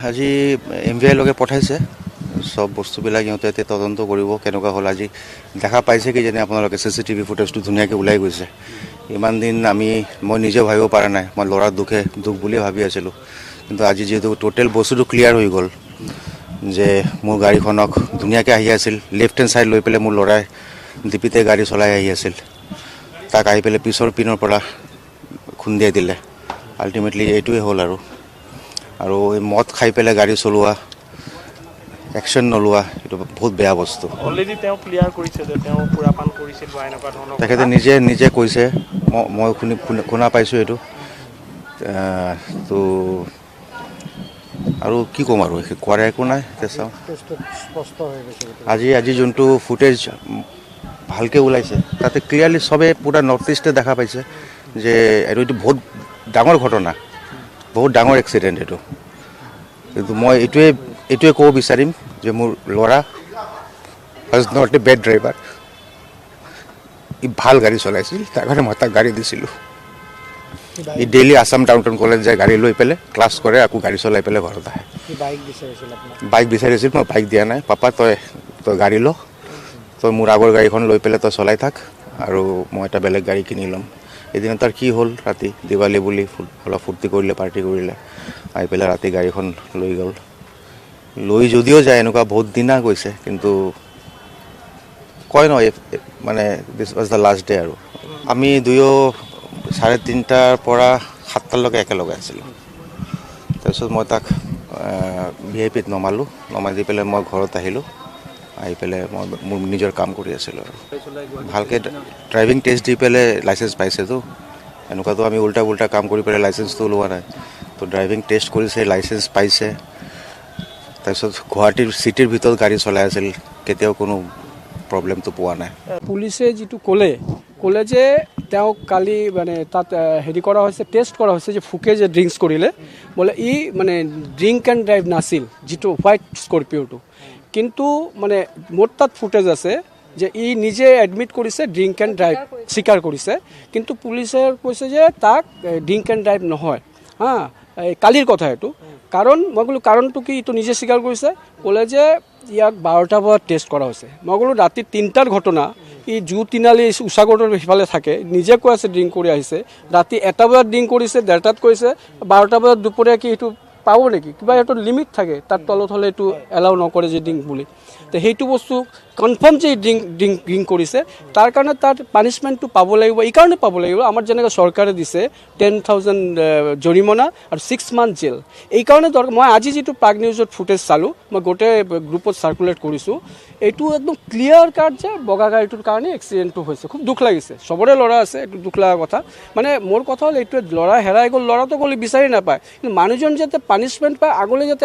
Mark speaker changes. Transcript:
Speaker 1: আজি MVI লগে পঠাইছে সব বস্তুবিলাক ইহঁতে তদন্ত কৰিব কেনেকুৱা হ'ল আজি দেখা পাইছে কি যেনে আপোনালোকে Cctv ফুটেজটো ধুনীয়াকৈ ওলাই গৈছে ইমান দিন মই নিজে ভাবিব পৰা নাই মই ল'ৰাৰ দুখ বুলি ভাবি আছিলোঁ কিন্তু আজি যেহেতু টোটেল বস্তুটো ক্লিয়াৰ হৈ গ'ল যে মোৰ গাড়ীখনক ধুনীয়াকৈ আহি আছিল লেফট হেণ্ড সাইড লৈ পেলাই মোৰ ল'ৰাই ডিপিতে গাড়ী চলাই আহি আছিল তাক আহি পেলাই পিছৰ পিনৰ পৰা খুন্দিয়াই দিলে আল্টিমেটলি এইটোৱে হ'ল আৰু এই মদ খাই পেলাই গাড়ী চলোৱা একশ্যন নলোৱা এইটো বহুত বেয়া বস্তু
Speaker 2: অলৰেডি তেওঁ ক্লিয়াৰ কৰিছে যে তেওঁ পুৰাপান কৰিছিল বা এনেকুৱা ধৰণৰ
Speaker 1: তেখেতে নিজে কৈছে মই শুনা পাইছোঁ এইটো তো আৰু কি ক'ম আৰু কোৱাৰ একো নাই চাওঁ আজি যোনটো ফুটেজ ভালকৈ ওলাইছে তাতে ক্লিয়াৰলি চবে পুৰা নৰ্থ ইষ্টে দেখা পাইছে যে এইটো বহুত ডাঙৰ ঘটনা বহুত ডাঙৰ এক্সিডেণ্ট এইটো কিন্তু মই এইটোৱে ক'ব বিচাৰিম যে মোৰ ল'ৰা was not a bad driver ই ভাল গাড়ী চলাইছিল তাৰ কাৰণে মই তাক গাড়ী দিছিলোঁ ই ডেইলি আছাম টাউন কলেজ যায় গাড়ী লৈ পেলাই ক্লাছ কৰে আকৌ গাড়ী চলাই পেলাই ঘৰত আহে বাইক বিচাৰিছিল মই বাইক দিয়া নাই পাপা তই গাড়ী ল তই মোৰ আগৰ গাড়ীখন লৈ পেলাই তই চলাই থাক আৰু মই এটা বেলেগ গাড়ী কিনি ল'ম এদিন তাৰ কি হ'ল ৰাতি দিৱালী বুলি অলপ ফূৰ্তি কৰিলে পাৰ্টি কৰিলে আহি পেলাই ৰাতি গাড়ীখন লৈ গ'ল লৈ যদিও যায় এনেকুৱা বহুত দিনা গৈছে কিন্তু কয় ন মানে দিছ ৱাজ দ্য লাষ্ট ডে আৰু আমি দুয়ো 3:30টাৰ পৰা 7টালৈকে একেলগে আছিলোঁ তাৰপিছত মই তাক VIP নমাই দি পেলাই মই ঘৰত আহিলোঁ আহি পেলাই মই মোৰ নিজৰ কাম কৰি আছিলোঁ আৰু ভালকৈ ড্ৰাইভিং টেষ্ট দি পেলাই লাইচেঞ্চ পাইছেতো এনেকুৱাতো আমি উল্টা কাম কৰি পেলাই লাইচেঞ্চটো লোৱা নাই তো ড্ৰাইভিং টেষ্ট কৰিছে লাইচেঞ্চ পাইছে তাৰপিছত গুৱাহাটীৰ চিটিৰ ভিতৰত গাড়ী চলাই আছিল কেতিয়াও কোনো প্ৰব্লেমটো পোৱা নাই
Speaker 3: পুলিচে যিটো ক'লে যে তেওঁক কালি মানে তাত হেৰি কৰা হৈছে টেষ্ট কৰা হৈছে যে ফুকে যে ড্ৰিংকছ কৰিলে বোলে ই মানে ড্ৰিংক এণ্ড ড্ৰাইভ নাছিল যিটো হোৱাইট স্কৰপিঅ'টো কিন্তু মানে মোৰ তাত ফুটেজ আছে যে ই নিজে এডমিট কৰিছে ড্ৰিংক এণ্ড ড্ৰাইভ স্বীকাৰ কৰিছে কিন্তু পুলিচে কৈছে যে তাক ড্ৰিংক এণ্ড ড্ৰাইভ নহয় কালিৰ কথা এইটো কাৰণ মই ক'লোঁ কাৰণটো কি এইটো নিজে স্বীকাৰ কৰিছে ক'লে যে ইয়াক 12টা বজাত টেষ্ট কৰা হৈছে মই ক'লোঁ ৰাতি 3টাৰ ঘটনা ই জু তিনালি উষাগড়ৰ সিফালে থাকে নিজে কৈ আছে ড্ৰিংক কৰি আহিছে ৰাতি 1টা বজাত ড্ৰিংক কৰিছে 1:30টাত কৰিছে 12টা বজাত দুপৰীয়া কি এইটো পাব নেকি কিবা এইটো লিমিট থাকে তাৰ তলত হ'লে এইটো এলাউ নকৰে যে ড্ৰিংক বুলি তো সেইটো বস্তু কনফাৰ্ম যে ড্ৰিংক কৰিছে তাৰ কাৰণে তাৰ পানিছমেণ্টটো পাব লাগিব এই কাৰণে পাব লাগিব আমাৰ যেনেকৈ চৰকাৰে দিছে 10,000 জৰিমনা আৰু 6 মান্থ জেল এই কাৰণে মই আজি যিটো প্ৰাগ নিউজত ফুটেজ চালোঁ মই গোটেই গ্ৰুপত চাৰ্কুলেট কৰিছোঁ এইটো একদম ক্লিয়াৰ কাট যে বগা গাড়ীটোৰ কাৰণে এক্সিডেণ্টটো হৈছে খুব দুখ লাগিছে চবৰে ল'ৰা আছে এইটো দুখ লগা কথা মানে মোৰ কথা হ'ল এইটোৱে ল'ৰা হেৰাই গ'ল ল'ৰাটো গ'লে বিচাৰি নাপায় কিন্তু মানুহজন যাতে পানিছমেণ্ট পায় আগলৈ যাতে